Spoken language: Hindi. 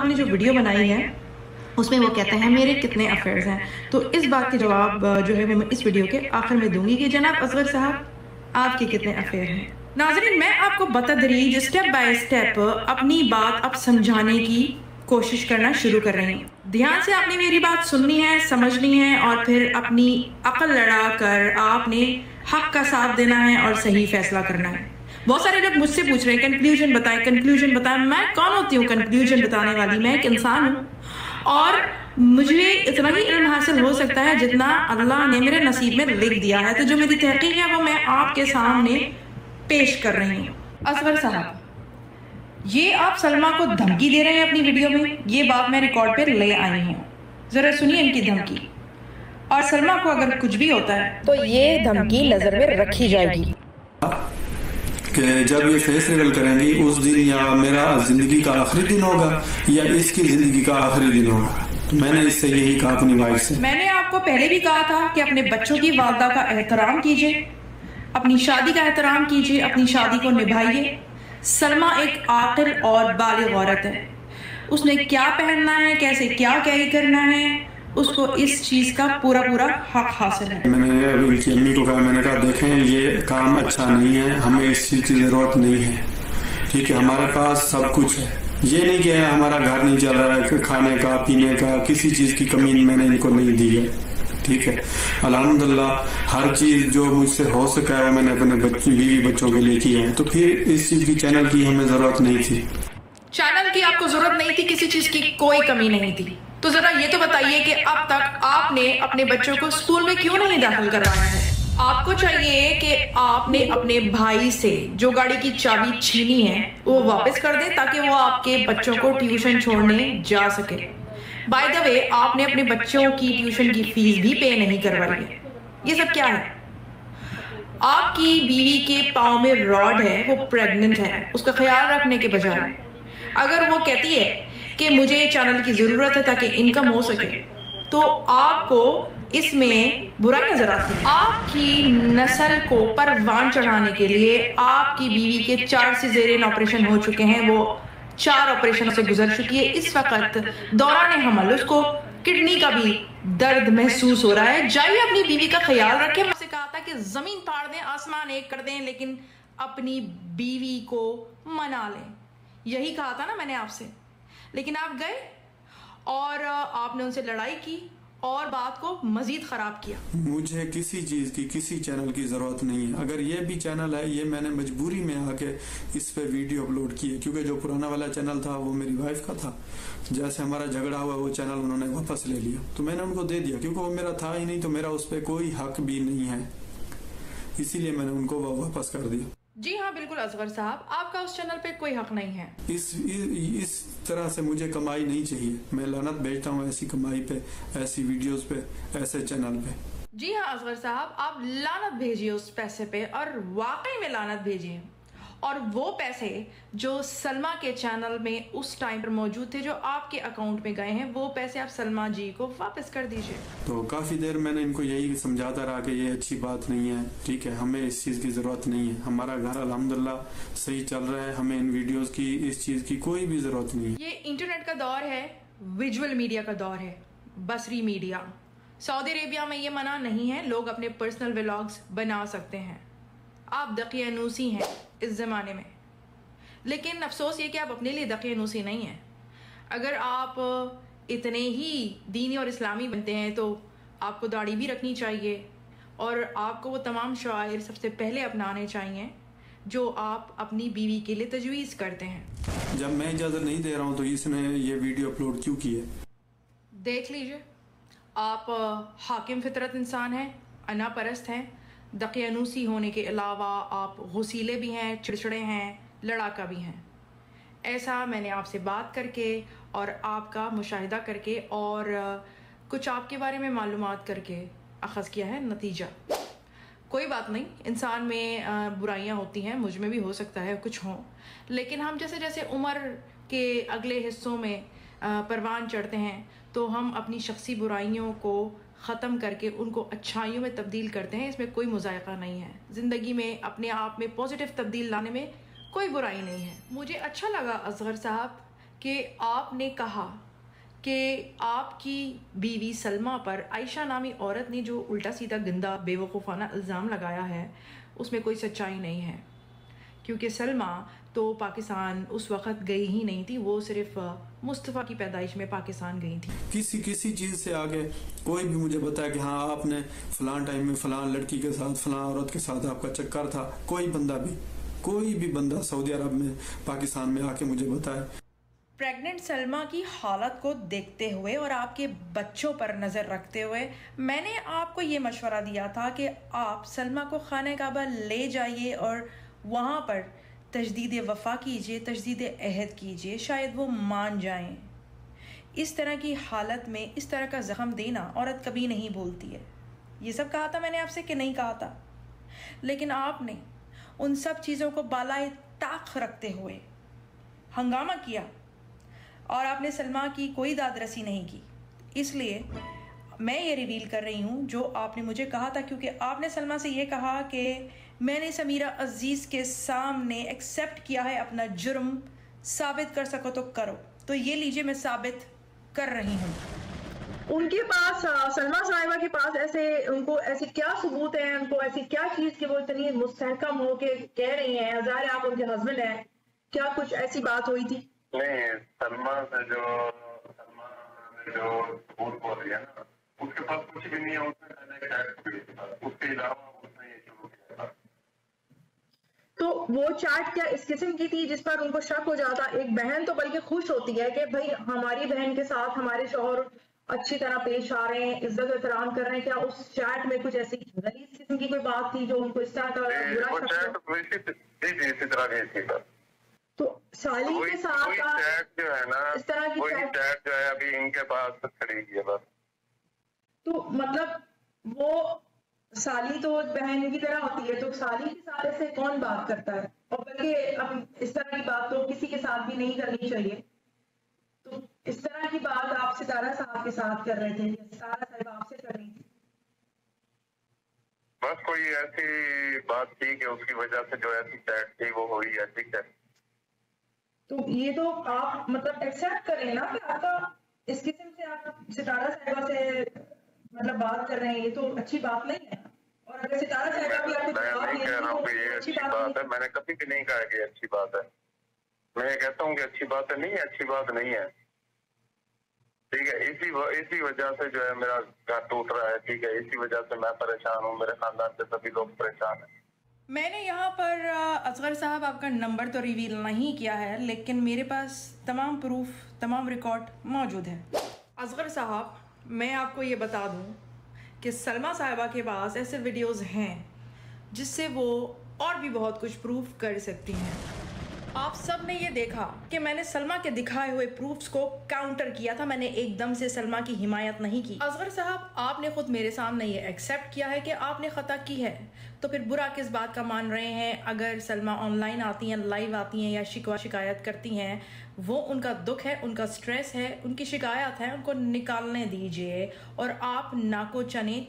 साहब ने जो वीडियो बनाई है उसमें वो कहते हैं मेरे कितने अफेयर्स हैं। तो इस बात के जवाब जो है वो मैं इस वीडियो के आखिर में दूंगी कि जनाब असगर साहब आपके कितने अफेयर हैं। नाज़रीन, मैं आपको बतदरीज स्टेप बाय स्टेप अपनी बात अब समझाने की कोशिश करना शुरू कर रही हूँ। ध्यान से आपने मेरी बात सुननी है, समझनी है और फिर अपनी अकल लड़ा कर आपने हक का साथ देना है और सही फैसला करना है। बहुत सारे लोग मुझसे पूछ रहे हैं कंक्लूजन बताएं, कंक्लूजन बताएं। मैं कौन होती हूँ कंक्लूजन बताने वाली? मैं एक इंसान हूँ और मुझे इतना ही इल्म हासिल हो सकता है जितना अल्लाह ने मेरे नसीब में लिख दिया है। तो जो मेरी तहकीक है वो मैं आपके सामने पेश कर रही हूँ। असगर साहब, ये आप सलमा को धमकी दे रहे हैं अपनी वीडियो में, ये बात मैं रिकॉर्ड पे ले आई हूँ। जरा सुनिए इनकी धमकी, और सलमा को अगर कुछ भी होता है तो ये धमकी नजर में रखी जाएगी कि जब ये फेस रिवील करेंगी उस दिन या मेरा जिंदगी का आखिरी दिन होगा या इसकी जिंदगी का आखिरी दिन होगा। तो मैंने इससे यही कहा अपनी वाइफ से। मैंने आपको पहले भी कहा था कि अपने बच्चों की वालदा का एहतराम कीजिए, अपनी शादी का एहतराम कीजिए, अपनी शादी को निभाइए। सलमा एक आकिल और बालिग औरत है। उसने क्या पहनना है, कैसे क्या कैरी करना है, उसको इस चीज का पूरा पूरा हक हासिल है। मैंने उनकी अम्मी को कहा, मैंने कहा देखें ये काम अच्छा नहीं है, हमें इस चीज की जरूरत नहीं है, ठीक है, हमारे पास सब कुछ है। ये नहीं कि हमारा घर नहीं चल रहा है, खाने का पीने का किसी चीज की कमी मैंने इनको नहीं दी है, ठीक है। अल्हम्दुलिल्लाह हर चीज जो मुझसे हो सका है मैंने अपने बीवी बच्चों के लिए की है। तो फिर इस चीज की चैनल की हमें जरूरत नहीं थी। चैनल की आपको जरूरत नहीं थी, किसी चीज की कोई कमी नहीं थी। तो जरा ये तो बताइए कि अब तक आपने अपने बच्चों को स्कूल में क्यों नहीं दाखिल करवाया है? आपको चाहिए कि आपने अपने भाई से जो गाड़ी की चाबी छीनी है वो वापस कर दे ताकि वो आपके बच्चों को ट्यूशन छोड़ने जा सके। बाय द वे, आपने अपने बच्चों की ट्यूशन की फीस भी पे नहीं करवाई है। ये सब क्या है? आपकी बीवी के पाँव में रॉड है, वो प्रेग्नेंट है, उसका ख्याल रखने के बजाय अगर वो कहती है कि मुझे चैनल की जरूरत है ताकि इनकम हो सके, तो आपको इसमें बुराई नजर आती है। आपकी नस्ल को परवान चढ़ाने के लिए आपकी बीवी के 4 सिजेरियन ऑपरेशन हो चुके हैं, वो 4 ऑपरेशन से गुजर चुकी है। इस वक्त दौरान हमल उसको किडनी का भी दर्द महसूस हो रहा है। जाइए अपनी बीवी का ख्याल रखें। मुझसे कहा था कि जमीन फाड़ दें, आसमान एक कर दें, लेकिन अपनी बीवी को मना लें। यही कहा था ना मैंने आपसे, लेकिन आप गए और आपने उनसे लड़ाई की और बात को मजीद खराब किया। मुझे किसी चीज की, किसी चैनल की जरूरत नहीं है। अगर ये भी चैनल है, ये मैंने मजबूरी में आके इस पे वीडियो अपलोड की है, क्योंकि जो पुराना वाला चैनल था वो मेरी वाइफ का था। जैसे हमारा झगड़ा हुआ वो चैनल उन्होंने वापस ले लिया, तो मैंने उनको दे दिया, क्योंकि वो मेरा था ही नहीं, तो मेरा उस पर कोई हक भी नहीं है, इसीलिए मैंने उनको वो वापस कर दिया। जी हाँ, बिल्कुल असगर साहब, आपका उस चैनल पे कोई हक नहीं है। इस तरह से मुझे कमाई नहीं चाहिए। मैं लानत भेजता हूँ ऐसी कमाई पे, ऐसी वीडियोस पे, ऐसे चैनल पे। जी हाँ असगर साहब, आप लानत भेजिए उस पैसे पे, और वाकई में लानत भेजिए। और वो पैसे जो सलमा के चैनल में उस टाइम पर मौजूद थे, जो आपके अकाउंट में गए हैं, वो पैसे आप सलमा जी को वापस कर दीजिए। तो काफी देर मैंने इनको यही समझाता रहा कि ये अच्छी बात नहीं है, ठीक है, हमें इस चीज की जरूरत नहीं है, हमारा घर अल्हम्दुलिल्लाह सही चल रहा है, हमें इन वीडियोस की, इस चीज की कोई भी जरूरत नहीं है। ये इंटरनेट का दौर है, विजुअल मीडिया का दौर है, बसरी मीडिया। सऊदी अरेबिया में ये मना नहीं है, लोग अपने पर्सनल व्लॉग्स बना सकते हैं। आप दकियानूसी हैं इस ज़माने में, लेकिन अफसोस ये कि आप अपने लिए दकियानूसी नहीं हैं। अगर आप इतने ही दीनी और इस्लामी बनते हैं तो आपको दाढ़ी भी रखनी चाहिए और आपको वो तमाम शआइर सबसे पहले अपनाने चाहिए जो आप अपनी बीवी के लिए तजवीज़ करते हैं। जब मैं इजाज़त नहीं दे रहा हूँ तो इसने ये वीडियो अपलोड क्यों की है? देख लीजिए, आप हाकिम फितरत इंसान हैं, अना परस्त हैं, दकियानूसी होने के अलावा आप गुसीले भी हैं, चिड़चिड़े हैं, लड़ाका भी हैं। ऐसा मैंने आपसे बात करके और आपका मुशाहिदा करके और कुछ आपके बारे में मालूमात करके अखज़ किया है नतीजा। कोई बात नहीं, इंसान में बुराइयां होती हैं, मुझ में भी हो सकता है कुछ हों, लेकिन हम जैसे जैसे उम्र के अगले हिस्सों में परवान चढ़ते हैं तो हम अपनी शख्सी बुराइयों को ख़त्म करके उनको अच्छाइयों में तब्दील करते हैं। इसमें कोई मुज़ायक़ा नहीं है। ज़िंदगी में अपने आप में पॉजिटिव तब्दील लाने में कोई बुराई नहीं है। मुझे अच्छा लगा असगर साहब कि आपने कहा कि आपकी बीवी सलमा पर आयशा नामी औरत ने जो उल्टा सीधा गंदा बेवकूफ़ाना इल्ज़ाम लगाया है उसमें कोई सच्चाई नहीं है, क्योंकि सलमा तो पाकिस्तान उस वक़्त गई ही नहीं थी, वो सिर्फ मुस्तफ़ा की पैदाइश में पाकिस्तान गई थी। किसी चीज़ से आगे कोई भी मुझे बताया कि हाँ आपने फ़लान टाइम में फ़लान लड़की के साथ फ़लान औरत के साथ आपका चक्कर था, कोई भी बंदा सऊदी अरब में पाकिस्तान में आके मुझे बताए। प्रेग्नेंट सलमा की हालत को देखते हुए और आपके बच्चों पर नज़र रखते हुए मैंने आपको ये मशवरा दिया था कि आप सलमा को खाने काबा ले जाइए और वहाँ पर तजदीद वफ़ा कीजिए, तजदीद अहद कीजिए, शायद वो मान जाएं। इस तरह की हालत में इस तरह का ज़ख्म देना औरत कभी नहीं भूलती है। ये सब कहा था मैंने आपसे कि नहीं कहा था, लेकिन आपने उन सब चीज़ों को बालाए ताक रखते हुए हंगामा किया और आपने सलमा की कोई दाद रसी नहीं की। इसलिए मैं ये रिवील कर रही हूँ जो आपने मुझे कहा था, क्योंकि आपने सलमा से ये कहा कि मैंने समीरा अजीज़ के सामने एक्सेप्ट किया है अपना जुर्म, साबित कर सको तो करो। तो ये लीजिए मैं साबित कर रही हूँ। उनके पास सलमा साहिबा के पास उनको ऐसी क्या सबूत है, उनको ऐसी क्या चीज कि वो इतनी मुस्तहकम हो के कह रही हैं, ज़ाहिर आप उनके हस्बैंड हैं, क्या कुछ ऐसी बात हुई थी? नहीं, सलमा ने जो झूठ बोल रही है ना, उसके पास कुछ भी नहीं है। उसके अलावा उसने ये शुरू किया। तो वो चैट क्या इस किस्म की थी जिस पर उनको शक हो जाता? एक बहन तो बल्कि खुश होती है कि भाई हमारी बहन के साथ हमारे शौहर अच्छी तरह पेश आ रहे हैं, इज्जत एहतराम कर रहे हैं। क्या उस चैट में कुछ ऐसी गलीज किस्म की कोई बात थी जो उनको इस तरह का बुरा इसी तरह की थी? तो साली के साथ चैट जो है ना, इस तरह की चैट जो है अभी इनके पास खड़ी है बस। तो मतलब वो साली तो बहन की तरह होती है, तो साली के साथ ऐसे कौन बात करता है? और बल्कि अब इस तरह की बात तो किसी के साथ भी नहीं करनी चाहिए। तो इस तरह की बात आप सितारा साहब के साथ कर रहे थे या सितारा साहब आपसे कर रही थी? बस कोई ऐसी बात थी कि उसकी वजह से जो ऐसी चैट थी वो हुई है, ठीक है। तो ये तो आप मतलब एक्सेप्ट करें ना कि आपका इस किस्म से आप सितारा साहिबा से मतलब बात कर रहे हैं, ये तो अच्छी बात नहीं है। और अगर सितारा साहिबा भी आपको जवाब नहीं कह रहा हूँ कि ये अच्छी बात है, मैंने कभी भी नहीं कहा कि अच्छी बात है। मैं कहता हूँ कि अच्छी बात है, नहीं है अच्छी बात नहीं है, ठीक है। इसी वजह से जो है मेरा घर टूट रहा है, ठीक है। इसी वजह से मैं परेशान हूँ, मेरे खानदान के सभी लोग परेशान हैं। मैंने यहाँ पर असगर साहब आपका नंबर तो रिवील नहीं किया है, लेकिन मेरे पास तमाम प्रूफ, तमाम रिकॉर्ड मौजूद है। असगर साहब, मैं आपको ये बता दूँ कि सलमा साहिबा के पास ऐसे वीडियोस हैं जिससे वो और भी बहुत कुछ प्रूफ कर सकती हैं। आप सब ने ये देखा कि मैंने सलमा के दिखाए हुए प्रूफ्स को काउंटर किया था, मैंने एकदम से सलमा की हिमायत नहीं की। असगर साहब, आपने खुद मेरे सामने ये एक्सेप्ट किया है कि आपने खता की है, तो फिर बुरा किस बात का मान रहे हैं? अगर सलमा ऑनलाइन आती हैं, लाइव आती हैं या शिकायत करती हैं, वो उनका दुख है, उनका स्ट्रेस है, उनकी शिकायत है, उनको निकालने दीजिए और आप नाको चने